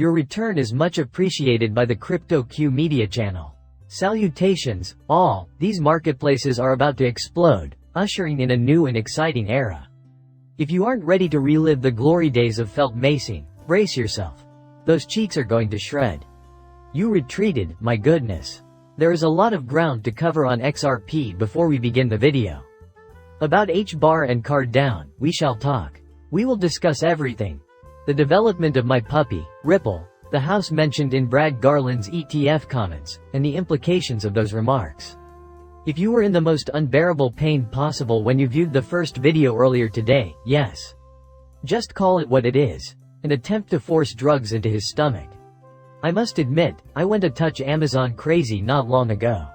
Your return is much appreciated by the Crypto Q Media channel. Salutations, all. These marketplaces are about to explode, ushering in a new and exciting era. If you aren't ready to relive the glory days of felt macing, brace yourself. Those cheeks are going to shred. You retreated, my goodness. There is a lot of ground to cover on XRP before we begin the video. About H-bar and Cardano, we shall talk. We will discuss everything. The development of my puppy, Ripple, the house mentioned in Brad Garland's ETF comments, and the implications of those remarks. If you were in the most unbearable pain possible when you viewed the first video earlier today, yes. Just call it what it is. An attempt to force drugs into his stomach. I must admit, I went a touch Amazon crazy not long ago.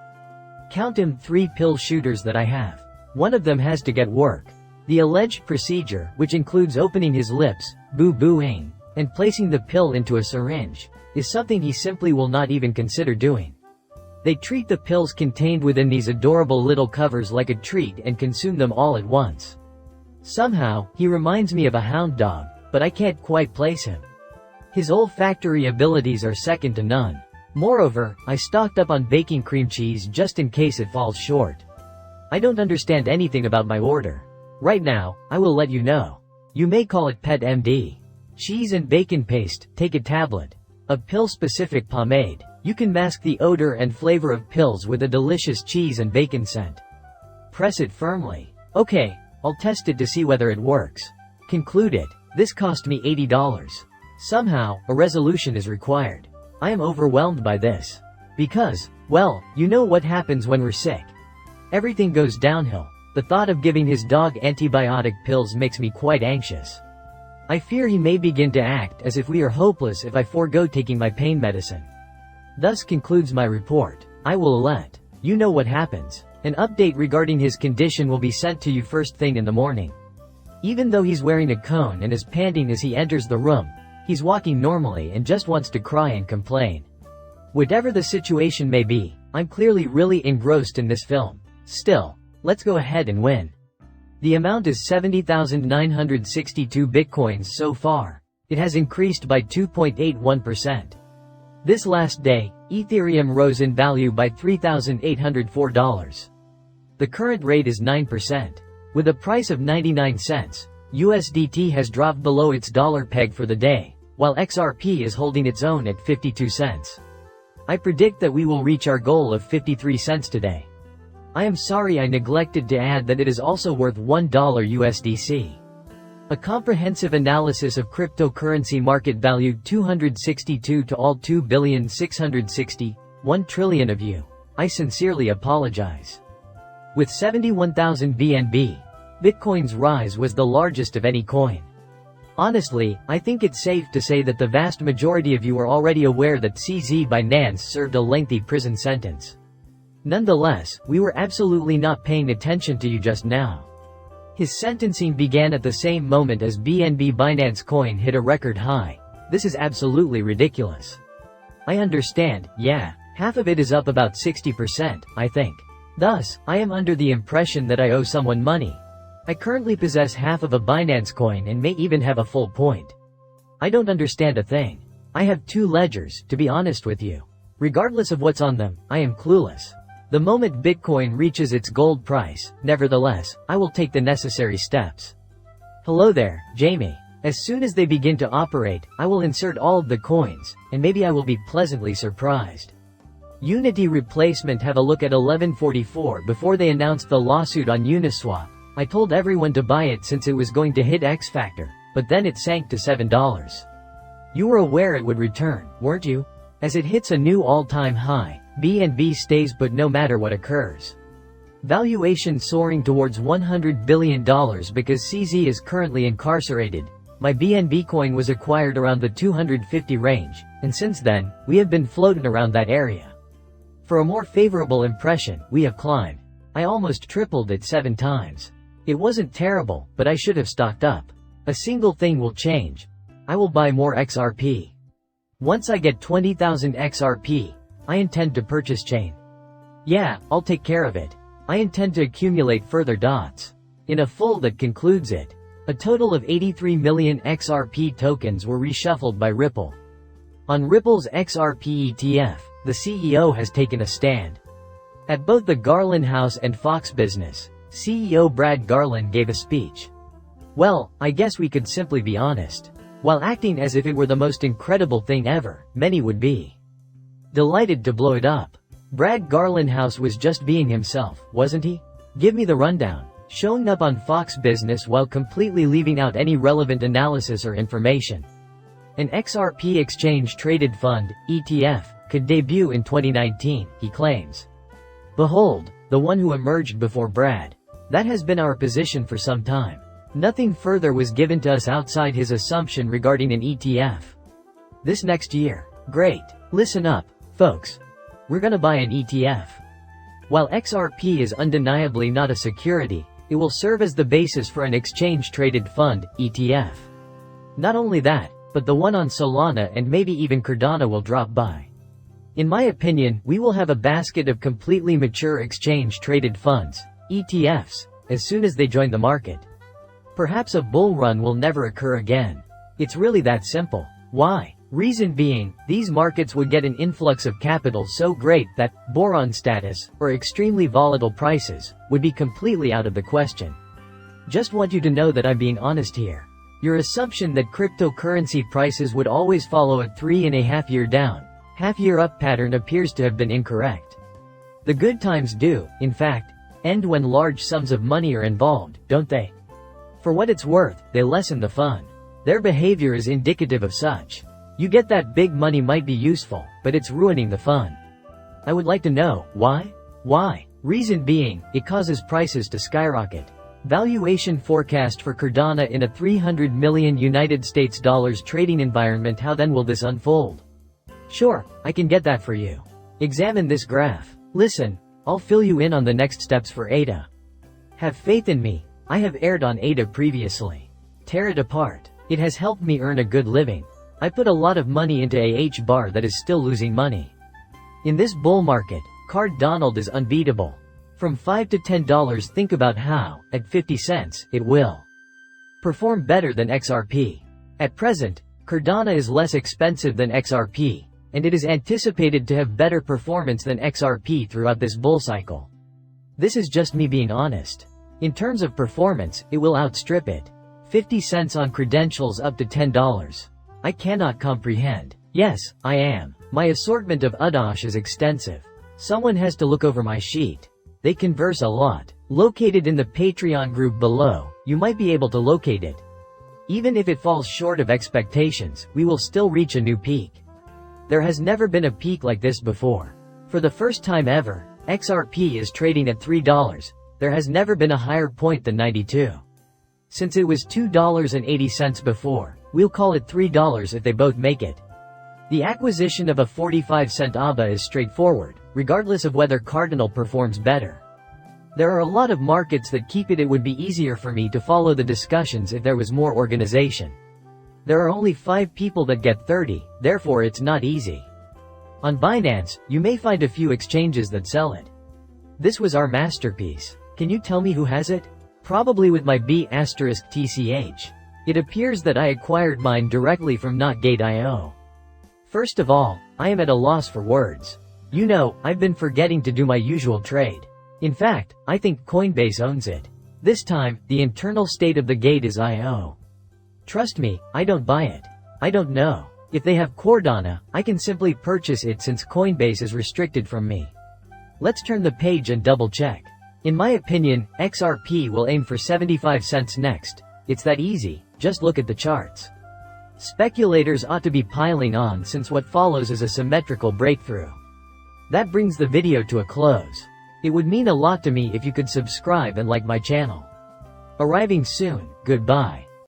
Count him 3 pill shooters that I have. One of them has to get work. The alleged procedure, which includes opening his lips, boo-booing, and placing the pill into a syringe, is something he simply will not even consider doing. They treat the pills contained within these adorable little covers like a treat and consume them all at once. Somehow, he reminds me of a hound dog, but I can't quite place him. His olfactory abilities are second to none. Moreover, I stocked up on baking cream cheese just in case it falls short. I don't understand anything about my order. Right now, I will let you know. You may call it Pet MD. Cheese and bacon paste, take a tablet. A pill-specific pomade. You can mask the odor and flavor of pills with a delicious cheese and bacon scent. Press it firmly. Okay, I'll test it to see whether it works. Concluded. This cost me $80. Somehow, a resolution is required. I am overwhelmed by this. Because, well, you know what happens when we're sick. Everything goes downhill. The thought of giving his dog antibiotic pills makes me quite anxious. I fear he may begin to act as if we are hopeless if I forego taking my pain medicine. Thus concludes my report. I will let you know what happens. An update regarding his condition will be sent to you first thing in the morning. Even though he's wearing a cone and is panting as he enters the room, he's walking normally and just wants to cry and complain. Whatever the situation may be, I'm clearly really engrossed in this film. Still, let's go ahead and win. The amount is 70,962 bitcoins so far. It has increased by 2.81%. This last day, Ethereum rose in value by $3,804. The current rate is 9%. With a price of 99 cents, USDT has dropped below its dollar peg for the day, while XRP is holding its own at 52 cents. I predict that we will reach our goal of 53 cents today. I am sorry I neglected to add that it is also worth $1 USDC. A comprehensive analysis of cryptocurrency market value 262 to all 2,660,1 trillion of you. I sincerely apologize. With 71,000 BNB, Bitcoin's rise was the largest of any coin. Honestly, I think it's safe to say that the vast majority of you are already aware that CZ Binance served a lengthy prison sentence. Nonetheless, we were absolutely not paying attention to you just now. His sentencing began at the same moment as BNB Binance coin hit a record high. This is absolutely ridiculous. I understand, yeah, half of it is up about 60%, I think. Thus, I am under the impression that I owe someone money. I currently possess half of a Binance coin and may even have a full point. I don't understand a thing. I have 2 ledgers, to be honest with you. Regardless of what's on them, I am clueless. The moment Bitcoin reaches its gold price, nevertheless, I will take the necessary steps. Hello there, Jamie. As soon as they begin to operate, I will insert all of the coins, and maybe I will be pleasantly surprised. Unity replacement. Have a look at 1144 before they announced the lawsuit on Uniswap. I told everyone to buy it since it was going to hit X Factor, but then it sank to $7. You were aware it would return, weren't you? As it hits a new all-time high, BNB stays put no matter what occurs. Valuation soaring towards $100 billion because CZ is currently incarcerated. My BNB coin was acquired around the 250 range, and since then, we have been floating around that area. For a more favorable impression, we have climbed. I almost tripled it 7 times. It wasn't terrible, but I should have stocked up. A single thing will change. I will buy more XRP. Once I get 20,000 XRP, I intend to purchase chain. Yeah, I'll take care of it. I intend to accumulate further dots. In a full that concludes it. A total of 83 million XRP tokens were reshuffled by Ripple. On Ripple's XRP ETF, the CEO has taken a stand. At both the Garland House and Fox Business, CEO Brad Garland gave a speech. Well, I guess we could simply be honest. While acting as if it were the most incredible thing ever, many would be delighted to blow it up. Brad Garland House was just being himself, wasn't he? Give me the rundown. Showing up on Fox Business while completely leaving out any relevant analysis or information. An XRP exchange-traded fund, ETF, could debut in 2019, he claims. Behold, the one who emerged before Brad. That has been our position for some time. Nothing further was given to us outside his assumption regarding an ETF. This next year. Great. Listen up, folks. We're gonna buy an ETF. While XRP is undeniably not a security, it will serve as the basis for an exchange-traded fund, ETF. Not only that, but the one on Solana and maybe even Cardano will drop by. In my opinion, we will have a basket of completely mature exchange-traded funds, ETFs, as soon as they join the market. Perhaps a bull run will never occur again. It's really that simple. Why? Reason being, these markets would get an influx of capital so great that boron status, or extremely volatile prices, would be completely out of the question. Just want you to know that I'm being honest here. Your assumption that cryptocurrency prices would always follow a 3.5-year down, half-year up pattern appears to have been incorrect. The good times do, in fact, end when large sums of money are involved, don't they? For what it's worth, they lessen the fun. Their behavior is indicative of such. You get that big money might be useful, but it's ruining the fun. I would like to know, why? Why? Reason being, it causes prices to skyrocket. Valuation forecast for Cardano in a $300 million United States dollars trading environment. How then will this unfold? Sure, I can get that for you. Examine this graph. Listen, I'll fill you in on the next steps for ADA. Have faith in me. I have aired on ADA previously. Tear it apart. It has helped me earn a good living. I put a lot of money into a bar that is still losing money. In this bull market, Cardano is unbeatable. From $5 to $10, think about how, at 50 cents, it will perform better than XRP. At present, Cardano is less expensive than XRP, and it is anticipated to have better performance than XRP throughout this bull cycle. This is just me being honest. In terms of performance, it will outstrip it. 50 cents on credentials up to $10. I cannot comprehend. Yes, I am. My assortment of UDOSH is extensive. Someone has to look over my sheet. They converse a lot. Located in the Patreon group below, you might be able to locate it. Even if it falls short of expectations, we will still reach a new peak. There has never been a peak like this before. For the first time ever, XRP is trading at $3. There has never been a higher point than 92. Since it was $2.80 before, we'll call it $3 if they both make it. The acquisition of a 45-cent ABA is straightforward, regardless of whether Cardinal performs better. There are a lot of markets that keep it. It would be easier for me to follow the discussions if there was more organization. There are only 5 people that get 30, therefore it's not easy. On Binance, you may find a few exchanges that sell it. This was our masterpiece. Can you tell me who has it? Probably with my B*TCH. It appears that I acquired mine directly from NotGate.io. First of all, I am at a loss for words. You know, I've been forgetting to do my usual trade. In fact, I think Coinbase owns it. This time, the internal state of the gate is IO. Trust me, I don't buy it. I don't know. If they have Cardano, I can simply purchase it since Coinbase is restricted from me. Let's turn the page and double check. In my opinion, XRP will aim for 75 cents next. It's that easy, just look at the charts. Speculators ought to be piling on since what follows is a symmetrical breakthrough. That brings the video to a close. It would mean a lot to me if you could subscribe and like my channel. Arriving soon, goodbye.